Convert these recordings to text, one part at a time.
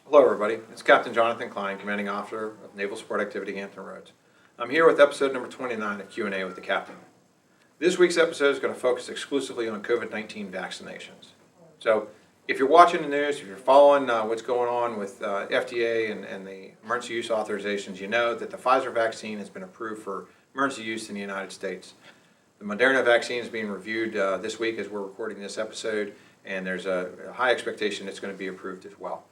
Hello everybody, it's Captain Jonathan Klein, Commanding Officer of Naval Support Activity Hampton Roads. I'm here with episode number 29 of Q&A with the Captain. This week's episode is going to focus exclusively on COVID-19 vaccinations. So if you're watching the news, if you're following what's going on with FDA and the emergency use authorizations, you know that the Pfizer vaccine has been approved for emergency use in the United States. The Moderna vaccine is being reviewed this week as we're recording this episode, and there's a high expectation it's going to be approved as well.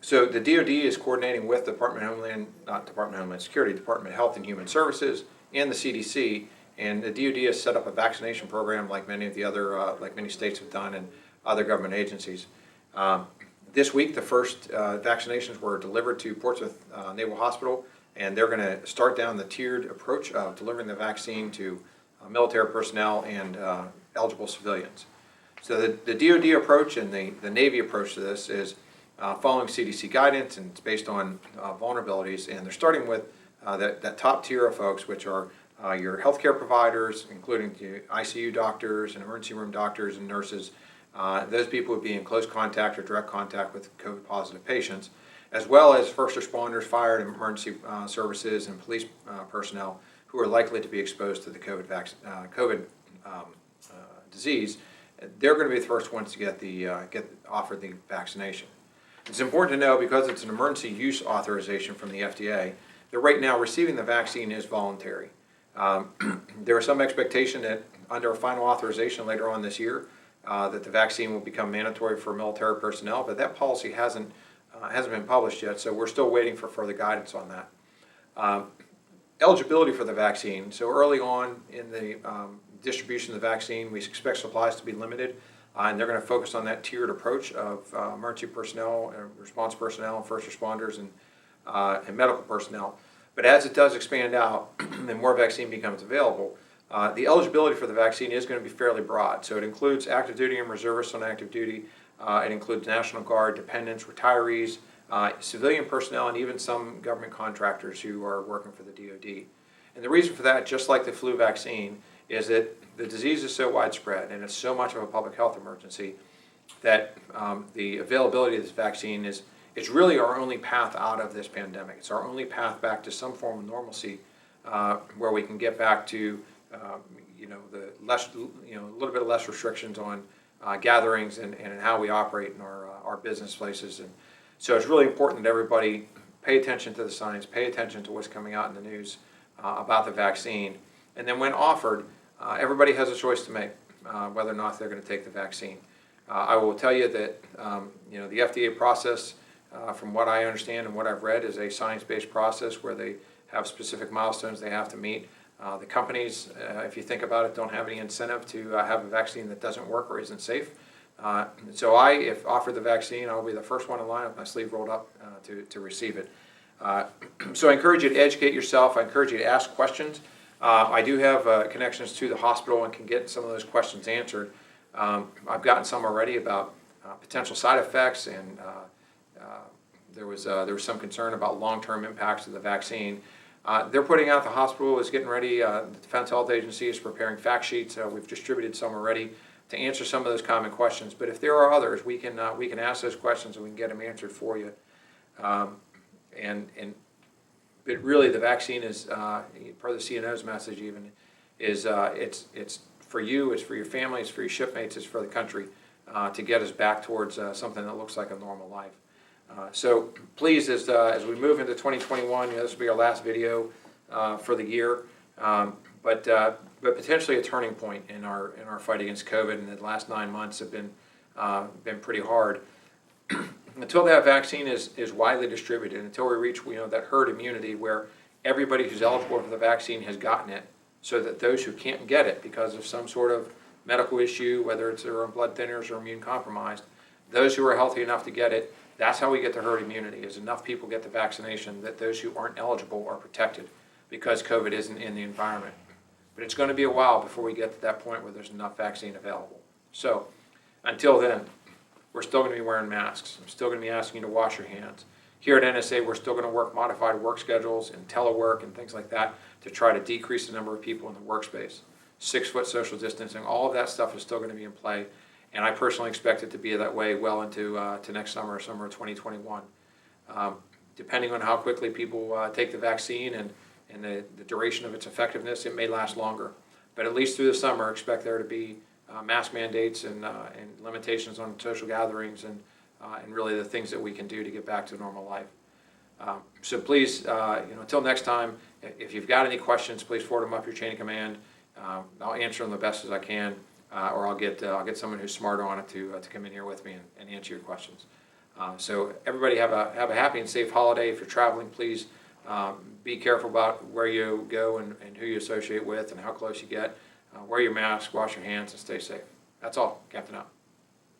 So the DoD is coordinating with Department of Homeland Security, Department of Health and Human Services, and the CDC, and the DoD has set up a vaccination program like many of the other, like many states have done and other government agencies. This week, the first vaccinations were delivered to Portsmouth Naval Hospital, and they're going to start down the tiered approach of delivering the vaccine to military personnel and eligible civilians. So the DoD approach and the Navy approach to this is following CDC guidance, and it's based on vulnerabilities, and they're starting with that top tier of folks, which are your healthcare providers, including the ICU doctors and emergency room doctors and nurses. Those people would be in close contact or direct contact with COVID positive patients, as well as first responders, fire and emergency services, and police personnel who are likely to be exposed to the COVID disease. They're going to be the first ones to get offered the vaccination. It's important to know, because it's an emergency use authorization from the FDA, that right now receiving the vaccine is voluntary. There is some expectation that under a final authorization later on this year that the vaccine will become mandatory for military personnel, but that policy hasn't been published yet, so we're still waiting for further guidance on that. Eligibility for the vaccine. So early on in the distribution of the vaccine, we expect supplies to be limited. And they're going to focus on that tiered approach of emergency personnel, response personnel, first responders, and medical personnel. But as it does expand out and more vaccine becomes available, the eligibility for the vaccine is going to be fairly broad. So it includes active duty and reservists on active duty. It includes National Guard, dependents, retirees, civilian personnel, and even some government contractors who are working for the DoD. And the reason for that, just like the flu vaccine, is that the disease is so widespread and it's so much of a public health emergency that the availability of this vaccine is really our only path out of this pandemic. It's our only path back to some form of normalcy where we can get back to a little bit of less restrictions on gatherings and how we operate in our business places. And so it's really important that everybody pay attention to the science, pay attention to what's coming out in the news about the vaccine, and then when offered, everybody has a choice to make whether or not they're going to take the vaccine. I will tell you that the FDA process, from what I understand and what I've read, is a science-based process where they have specific milestones they have to meet. The companies, if you think about it, don't have any incentive to have a vaccine that doesn't work or isn't safe. So if offered the vaccine, I'll be the first one in line with my sleeve rolled up to receive it. So I encourage you to educate yourself. I encourage you to ask questions. I do have connections to the hospital and can get some of those questions answered. I've gotten some already about potential side effects, and there was some concern about long-term impacts of the vaccine. They're putting out, the hospital is getting ready, the Defense Health Agency is preparing fact sheets. We've distributed some already to answer some of those common questions. But if there are others, we can ask those questions and we can get them answered for you. But really, the vaccine is, per the CNO's message even, is it's for you, it's for your family, it's for your shipmates, it's for the country to get us back towards something that looks like a normal life. So please, as we move into 2021, this will be our last video for the year, but potentially a turning point in our fight against COVID. And the last 9 months have been pretty hard. Until that vaccine is widely distributed, until we reach that herd immunity where everybody who's eligible for the vaccine has gotten it, so that those who can't get it because of some sort of medical issue, whether it's they're on blood thinners or immune compromised, those who are healthy enough to get it, that's how we get to herd immunity, is enough people get the vaccination that those who aren't eligible are protected because COVID isn't in the environment. But it's going to be a while before we get to that point where there's enough vaccine available. So until then, we're still going to be wearing masks. I'm still going to be asking you to wash your hands. Here at NSA, we're still going to work modified work schedules and telework and things like that to try to decrease the number of people in the workspace. 6-foot social distancing, all of that stuff is still going to be in play. And I personally expect it to be that way well into to next summer of 2021. Depending on how quickly people take the vaccine and the duration of its effectiveness, it may last longer. But at least through the summer, expect there to be mask mandates and limitations on social gatherings and really the things that we can do to get back to normal life. So please, until next time, if you've got any questions, please forward them up your chain of command. I'll answer them the best as I can, or I'll get someone who's smarter on it to come in here with me and answer your questions. So everybody have a happy and safe holiday. If you're traveling, please be careful about where you go and who you associate with and how close you get. Wear your mask, wash your hands, and stay safe. That's all. Captain out.